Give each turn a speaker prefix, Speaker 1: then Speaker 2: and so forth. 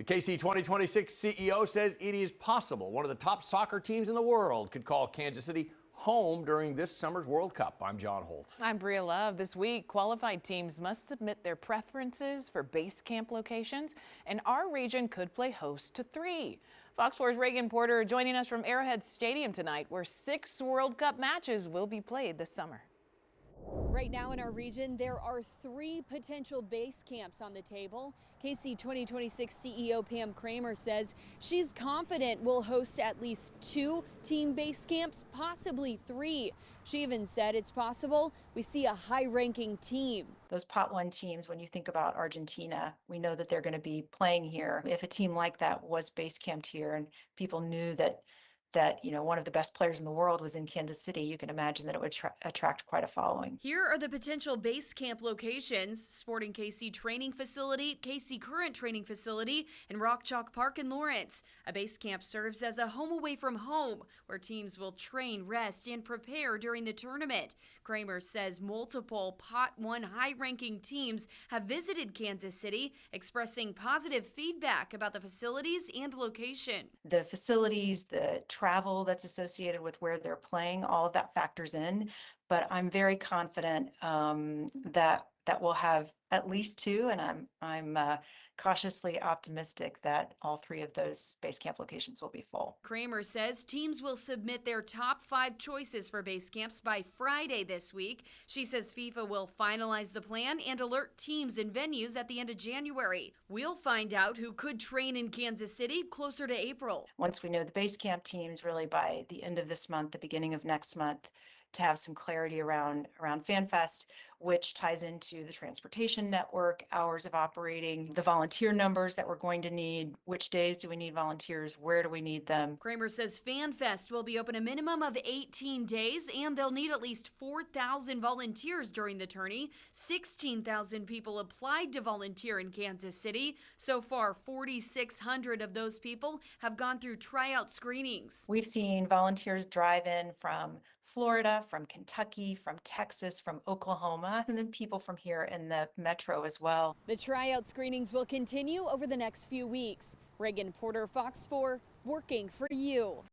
Speaker 1: The KC 2026 CEO says it is possible one of the top soccer teams in the world could call Kansas City home during this summer's World Cup. I'm John Holt.
Speaker 2: I'm Bria Love. This week, qualified teams must submit their preferences for base camp locations, and our region could play host to 3. Fox 4's Reagan Porter joining us from Arrowhead Stadium tonight, where 6 World Cup matches will be played this summer.
Speaker 3: Right now in our region, there are 3 potential base camps on the table. KC 2026 CEO Pam Kramer says she's confident we'll host at least 2 team base camps, possibly 3. She even said it's possible we see a high-ranking team.
Speaker 4: Those Pot 1 teams, when you think about Argentina, we know that they're going to be playing here. If a team like that was base camped here and people knew that one of the best players in the world was in Kansas City, you can imagine that it would attract quite a following.
Speaker 3: Here are the potential base camp locations: Sporting KC Training Facility, KC Current Training Facility, and Rock Chalk Park in Lawrence. A base camp serves as a home away from home, where teams will train, rest, and prepare during the tournament. Kramer says multiple Pot 1 high-ranking teams have visited Kansas City, expressing positive feedback about the facilities and location.
Speaker 4: The facilities, the travel that's associated with where they're playing, all of that factors in. But I'm very confident that we'll have at least 2, and I'm cautiously optimistic that all 3 of those base camp locations will be full.
Speaker 3: Kramer says teams will submit their top 5 choices for base camps by Friday this week. She says FIFA will finalize the plan and alert teams and venues at the end of January. We'll find out who could train in Kansas City closer to April.
Speaker 4: Once we know the base camp teams, really by the end of this month, the beginning of next month, to have some clarity around FanFest, which ties into the transportation network, hours of operating, the volunteer numbers that we're going to need, which days do we need volunteers, where do we need them.
Speaker 3: Kramer says FanFest will be open a minimum of 18 days, and they'll need at least 4,000 volunteers during the tourney. 16,000 people applied to volunteer in Kansas City. So far, 4,600 of those people have gone through tryout screenings.
Speaker 4: We've seen volunteers drive in from Florida, from Kentucky, from Texas, from Oklahoma, and then people from here in the metro as well.
Speaker 3: The tryout screenings will continue over the next few weeks. Reagan Porter, Fox 4, working for you.